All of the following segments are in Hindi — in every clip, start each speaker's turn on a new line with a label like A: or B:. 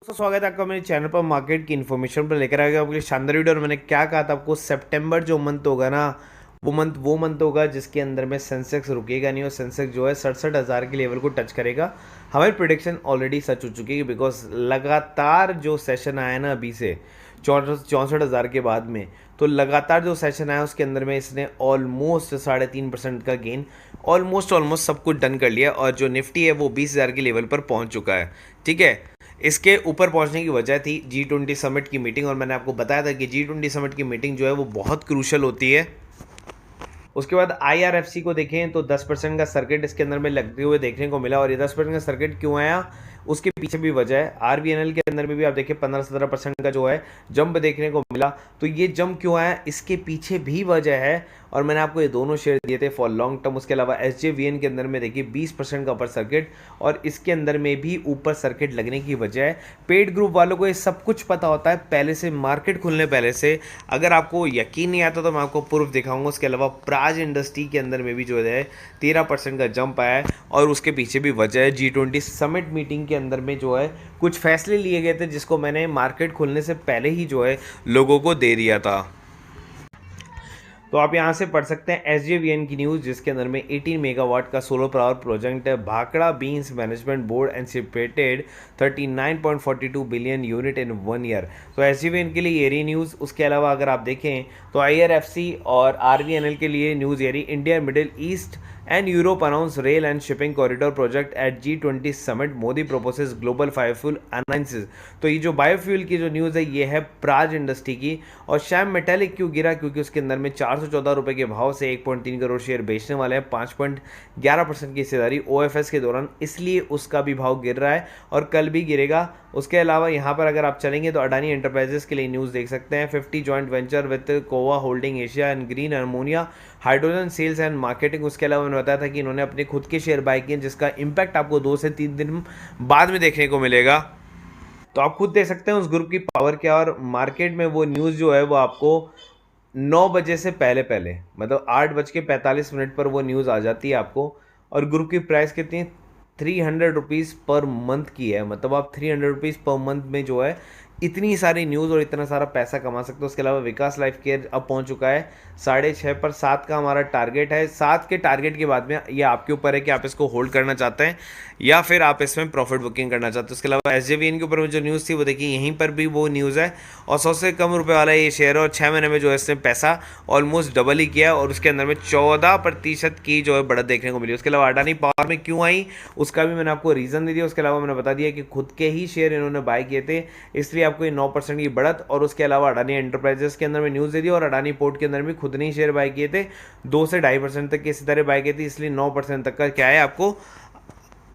A: दोस्तों स्वागत है आपका मेरे चैनल पर मार्केट की इन्फॉर्मेशन पर लेकर आ गया आपके लिए शानदार वीडियो। और मैंने क्या कहा था आपको, सितंबर जो मंथ होगा ना, वो मंथ होगा जिसके अंदर में सेंसेक्स रुकेगा नहीं और सेंसेक्स जो है 67,000 के लेवल को टच करेगा। हमारी प्रिडिक्शन ऑलरेडी सच हो चुकी है बिकॉज लगातार जो सेशन आया ना अभी से 64,000 के बाद में, तो लगातार जो सेशन आया उसके अंदर में इसने ऑलमोस्ट 3.5% का गेन ऑलमोस्ट सब कुछ डन कर लिया। और जो निफ्टी है वो 20,000 के लेवल पर पहुंच चुका है। ठीक है, इसके ऊपर पहुंचने की वजह थी G20 समिट की मीटिंग। और मैंने आपको बताया था कि G20 समिट की मीटिंग जो है वो बहुत क्रूशल होती है। उसके बाद IRFC को देखें तो 10% का सर्किट इसके अंदर में लगते हुए देखने को मिला। और ये 10% का सर्किट क्यों आया उसके पीछे भी वजह है। RBNL के अंदर में भी आप देखिए 15-17% का जो है जंप देखने को मिला। तो ये जंप क्यों आया इसके पीछे भी वजह है। और मैंने आपको ये दोनों शेयर दिए थे फॉर लॉन्ग टर्म। उसके अलावा SJVN के अंदर में देखिए 20% का ऊपर सर्किट और इसके अंदर में भी ऊपर सर्किट लगने की वजह है। पेड ग्रुप वालों को ये सब कुछ पता होता है पहले से, मार्केट खुलने पहले से। अगर आपको यकीन नहीं आता तो मैं आपको प्रूफ दिखाऊंगा। उसके अलावा प्राज इंडस्ट्री के अंदर में भी जो है 13% का जंप आया है और उसके पीछे भी वजह है G20 समिट मीटिंग के अंदर में जो है कुछ फैसले लिए गए थे जिसको मैंने मार्केट खुलने से पहले ही जो है लोगों को दे दिया था। तो आप यहाँ से पढ़ सकते हैं SJVN की न्यूज़ जिसके अंदर में 18 मेगावाट का सोलर पावर प्रोजेक्ट है। Bhakra beans management board anticipated 39.42 billion unit in 1 year. तो SJVN के लिए ये रही न्यूज़। उसके अलावा अगर आप देखें तो IRFC और RVNL के लिए न्यूज़ ये रही, India middle east and Europe announce rail and shipping corridor project at G20 summit. Modi proposes global biofuel alliances। तो ये जो बायोफ्यूल की जो न्यूज़ है ये है प्राज इंडस्ट्री की। और श्याम मेटालिक क्यों गिरा, क्योंकि उसके अंदर में 414 रुपये के भाव से 1.3 करोड़ शेयर बेचने वाले हैं, 5.11% की हिस्सेदारी OFS के दौरान, इसलिए उसका भी भाव गिर रहा है और कल भी गिरेगा। उसके अलावा यहाँ पर अगर आप चलेंगे तो अडानी एंटरप्राइजेस के लिए न्यूज़ देख सकते हैं, 50 joint venture with Kowa holding Asia and green ammonia hydrogen sales and marketing. उसके अलावा मैंने बताया था कि इन्होंने अपने खुद के शेयर बाय किए जिसका इम्पैक्ट आपको 2 से 3 दिन बाद में देखने को मिलेगा। तो आप खुद देख सकते हैं उस ग्रुप की पावर क्या। और मार्केट में वो न्यूज़ जो है वो आपको 9 बजे से पहले पहले मतलब 8:45 पर वो न्यूज़ आ जाती है आपको। और ग्रुप की प्राइस कितनी है, 300 रुपीज़ पर मंथ की है। मतलब आप 300 रुपीज़ पर मंथ में जो है इतनी सारी न्यूज़ और इतना सारा पैसा कमा सकते हो। उसके अलावा विकास लाइफ केयर अब पहुंच चुका है 6.5 पर, 7 का हमारा टारगेट है। 7 के टारगेट के बाद में ये आपके ऊपर है कि आप इसको होल्ड करना चाहते हैं या फिर आप इसमें प्रॉफिट बुकिंग करना चाहते हैं। उसके अलावा SJVN के ऊपर जो न्यूज़ थी वो देखिए यहीं पर भी वो न्यूज़ है। और 100 से कम रुपए वाला ये शेयर है और 6 महीने में जो है इसने पैसा ऑलमोस्ट डबल ही किया और उसके अंदर में 14% की जो है बढ़त देखने को मिली। उसके अलावा अडानी पावर में क्यों आई उसका भी मैंने आपको रीज़न दे दिया। उसके अलावा मैंने बता दिया कि खुद के ही शेयर इन्होंने बाय किए थे, इसलिए आपको ये 9% की बढ़त। और उसके अलावा अडानी एंटरप्राइजेस के अंदर में न्यूज़ दे दी और अडानी पोर्ट के अंदर भी खुद ने ही शेयर बाय किए थे, 2 से 2.5% तक के इसी तरह बाय किए थे, इसलिए 9% तक का क्या है आपको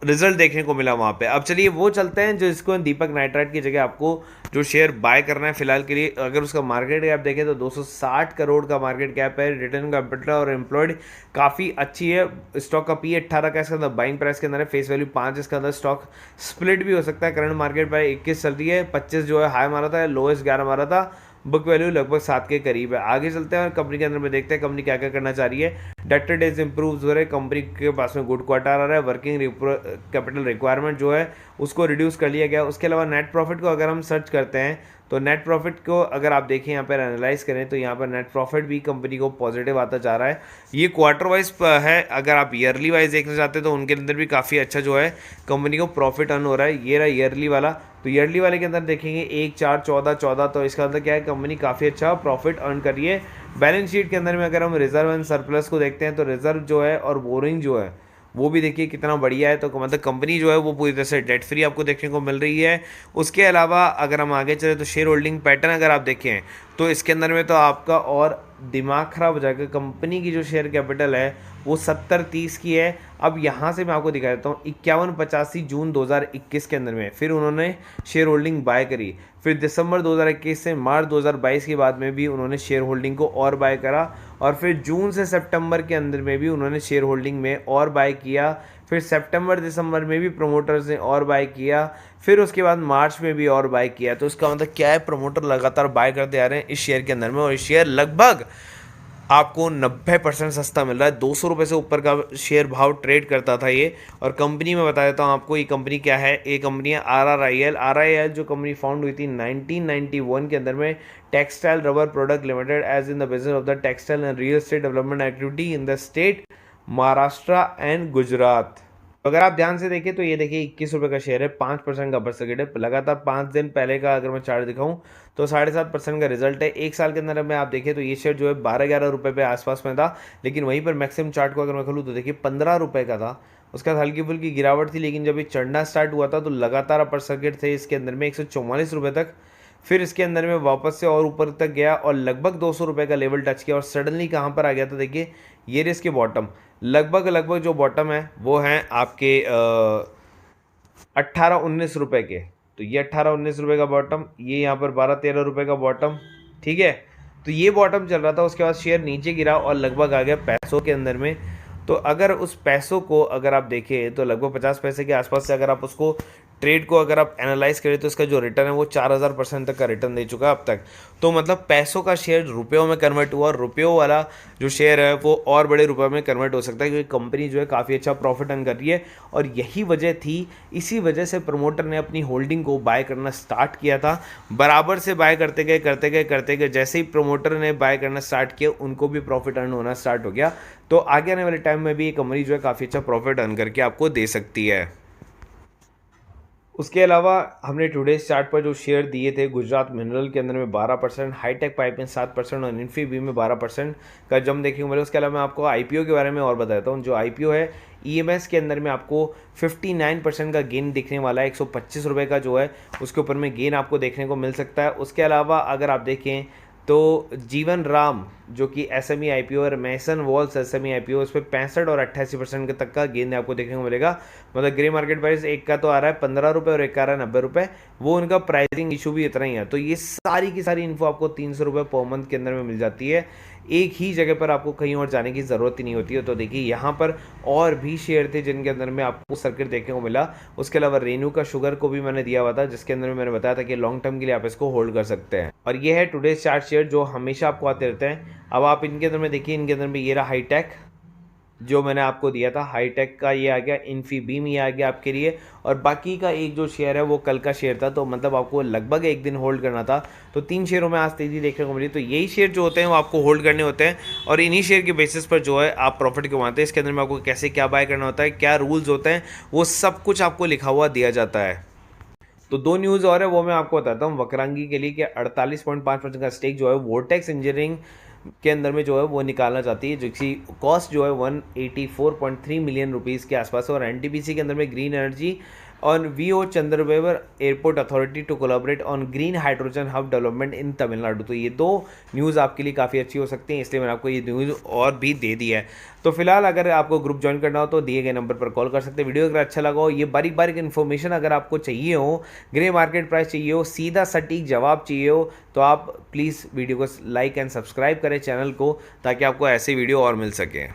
A: रिजल्ट देखने को मिला वहाँ पे। अब चलिए वो चलते हैं जो इसको दीपक नाइट्राइट की जगह आपको जो शेयर बाय करना है फिलहाल के लिए। अगर उसका मार्केट कैप देखें तो 260 करोड़ का मार्केट कैप है। रिटर्न कैपिटल और एम्प्लॉयड काफ़ी अच्छी है। स्टॉक का P 18 का इसके अंदर बाइंग प्राइस के अंदर है, फेस वैल्यू 5। इसके अंदर स्टॉक स्प्लिट भी हो सकता है। करंट मार्केट प्राइस 21 चल रही है, 25 जो है हाई मारा था, लोएस्ट 11 मारा था। बुक वैल्यू लगभग 7 के करीब है। आगे चलते हैं और कंपनी के अंदर में देखते हैं कंपनी क्या क्या करना चाह रही है। डेटर डेज इंप्रूव हो रहे हैं, कंपनी के पास में गुड क्वार्टर आ रहा है। वर्किंग कैपिटल रिक्वायरमेंट जो है उसको रिड्यूस कर लिया गया। उसके अलावा नेट प्रॉफिट को अगर हम सर्च करते हैं तो नेट प्रॉफिट को अगर आप देखें यहाँ पर एनालाइज करें तो यहाँ पर नेट प्रॉफिट भी कंपनी को पॉजिटिव आता जा रहा है। ये क्वार्टर वाइज है, अगर आप ईयरली वाइज देखना चाहते हैं तो उनके अंदर भी काफ़ी अच्छा जो है कंपनी को प्रॉफिट अर्न हो रहा है। ये रहा ईयरली वाला। तो ईयरली वाले के अंदर देखेंगे 1, 4, 14, 14, तो इसका मतलब क्या है कंपनी काफ़ी अच्छा प्रॉफिट अर्न कर रही है। बैलेंस शीट के अंदर में अगर हम रिजर्व एंड सरप्लस को देखते हैं तो रिजर्व जो है और बोरिंग जो है वो भी देखिए कितना बढ़िया है। तो मतलब कंपनी जो है वो पूरी तरह से डेट फ्री आपको देखने को मिल रही है। उसके अलावा अगर हम आगे चले तो शेयर होल्डिंग पैटर्न अगर आप देखें तो इसके अंदर में तो आपका और दिमाग ख़राब हो जाएगा। कंपनी की जो शेयर कैपिटल है वो 70-30 की है। अब यहाँ से मैं आपको दिखा देता हूँ 51-85 जून 2021 के अंदर में फिर उन्होंने शेयर होल्डिंग बाय करी। फिर दिसंबर 2021 से मार्च 2022 के बाद में भी उन्होंने शेयर होल्डिंग को और बाय करा। और फिर जून से सितंबर के अंदर में भी उन्होंने शेयर होल्डिंग में और बाय किया। फिर सितंबर दिसंबर में भी प्रमोटर्स ने और बाय किया। फिर उसके बाद मार्च में भी और बाय किया। तो इसका मतलब क्या है, प्रमोटर लगातार बाय करते आ रहे हैं इस शेयर के अंदर में। और इस शेयर लगभग आपको 90% सस्ता मिल रहा है। 200 रुपये से ऊपर का शेयर भाव ट्रेड करता था ये। और कंपनी में बता देता हूँ आपको, ये कंपनी क्या है। ये कंपनी है RRIL जो कंपनी फाउंड हुई थी 1991 के अंदर में। Textile rubber product limited as in the business of the textile and real estate development activity in the state Maharashtra and Gujarat. तो अगर आप ध्यान से देखें तो ये देखिए 21 रुपये का शेयर है, 5% का अपर सर्किट है। लगातार 5 दिन पहले का अगर मैं चार्ट दिखाऊं तो 7.5% का रिजल्ट है। एक साल के अंदर में आप देखें तो ये शेयर जो है 12-11 रुपये पे आसपास में था, लेकिन वहीं पर मैक्सिमम चार्ट को अगर मैं खोलूँ तो देखिए 15 रुपये का था। उसके बाद हल्की फुल्की गिरावट थी, लेकिन जब ये चढ़ना स्टार्ट हुआ था तो लगातार अपर सर्किट थे इसके अंदर में 144 रुपये तक। फिर इसके अंदर में वापस से और ऊपर तक गया और लगभग 200 रुपये का लेवल टच किया और सडनली कहाँ पर आ गया था देखिए, ये रही इसके बॉटम। लगभग जो बॉटम है वो हैं आपके 18-19 रुपये के। तो ये 18-19 रुपये का बॉटम, ये यहाँ पर 12-13 रुपये का बॉटम, ठीक है। तो ये बॉटम चल रहा था, उसके बाद शेयर नीचे गिरा और लगभग आ गया पैसों के अंदर में। तो अगर उस पैसों को अगर आप देखें तो लगभग 50 पैसे के आसपास से अगर आप उसको ट्रेड को अगर आप एनालाइज करें तो इसका जो रिटर्न है वो 4000% तक का रिटर्न दे चुका है अब तक। तो मतलब पैसों का शेयर रुपयों में कन्वर्ट हुआ और रुपयों वाला जो शेयर है वो और बड़े रुपयों में कन्वर्ट हो सकता है, क्योंकि कंपनी जो है काफ़ी अच्छा प्रॉफिट अर्न कर रही है। और यही वजह थी, इसी वजह से प्रमोटर ने अपनी होल्डिंग को बाय करना स्टार्ट किया था। बराबर से बाय करते गए जैसे ही प्रमोटर ने बाय करना स्टार्ट किया उनको भी प्रॉफिट अर्न होना स्टार्ट हो गया। तो आगे आने वाले टाइम में भी ये कंपनी जो है काफ़ी अच्छा प्रॉफिट अर्न करके आपको दे सकती है। उसके अलावा हमने टुडेज चार्ट पर जो शेयर दिए थे, गुजरात मिनरल के अंदर में 12%, हाईटेक पाइप में 7% और इन्फीबीम में 12% का जम देखने को मिला। उसके अलावा मैं आपको आईपीओ के बारे में और बताता हूँ। जो आईपीओ है ईएमएस के अंदर में आपको 59% का गेन दिखने वाला है। 125 रुपये का जो है उसके ऊपर में गेन आपको देखने को मिल सकता है। उसके अलावा अगर आप देखें तो जीवन राम जो कि एसएमई आईपीओ और मैसन वॉल्स एसएमई आईपीओ, उस पर 65 और 88% के तक का गेन आपको देखने को मिलेगा। मतलब ग्रे मार्केट प्राइस एक का तो आ रहा है 15 रुपये और एक का आ रहा है 90 रुपये। वो उनका प्राइसिंग इशू भी इतना ही है। तो ये सारी की सारी इन्फो आपको 300 रुपये पर मंथ के अंदर में मिल जाती है। एक ही जगह पर आपको कहीं और जाने की ज़रूरत ही नहीं होती है। तो देखिए यहाँ पर और भी शेयर थे जिनके अंदर में आपको सर्किट देखने को मिला। उसके अलावा रेनू का शुगर को भी मैंने दिया हुआ था, जिसके अंदर में मैंने बताया था कि लॉन्ग टर्म के लिए आप इसको होल्ड कर सकते हैं। और ये है टुडेज चार्ट शेयर जो हमेशा आपको आते रहते हैं। अब आप इनके अंदर में देखिए, इनके अंदर में ये रहा हाईटेक जो मैंने आपको दिया था, हाईटेक का ये आ गया, इन्फीबीम ये आ गया आपके लिए। और बाकी का एक जो शेयर है वो कल का शेयर था, तो मतलब आपको लगभग एक दिन होल्ड करना था। तो 3 शेयरों में आज तेज़ी देखने को मिली। तो यही शेयर जो होते हैं वो आपको होल्ड करने होते हैं और इन्हीं शेयर के बेसिस पर जो है आप प्रॉफिट कमाते हैं। इसके अंदर में आपको कैसे क्या बाय करना होता है, क्या रूल्स होते हैं, वो सब कुछ आपको लिखा हुआ दिया जाता है। तो 2 न्यूज़ और है वो मैं आपको बताता हूँ वक्रांगी के लिए कि 48.5% का स्टेक जो है वोर्टेक्स इंजीनियरिंग के अंदर में जो है वो निकालना चाहती है, जिसकी कॉस्ट जो है 184.3 मिलियन रुपीज़ के आसपास है। और एनटीपीसी के अंदर में ग्रीन एनर्जी और वीओ चंद्रवेवर airport authority to collaborate on green hydrogen hub development in Tamil Nadu. तो ये 2 न्यूज़ आपके लिए काफ़ी अच्छी हो सकती हैं, इसलिए मैंने आपको ये न्यूज़ और भी दे दी है। तो फिलहाल अगर आपको ग्रुप ज्वाइन करना हो तो दिए गए नंबर पर कॉल कर सकते हैं। वीडियो अगर अच्छा लगा हो, ये बारीक बारीक इन्फॉर्मेशन अगर आपको चाहिए हो, ग्रे मार्केट प्राइस चाहिए हो, सीधा सटीक जवाब चाहिए हो, तो आप प्लीज़ वीडियो को लाइक एंड सब्सक्राइब करें चैनल को, ताकि आपको ऐसे वीडियो और मिल सके।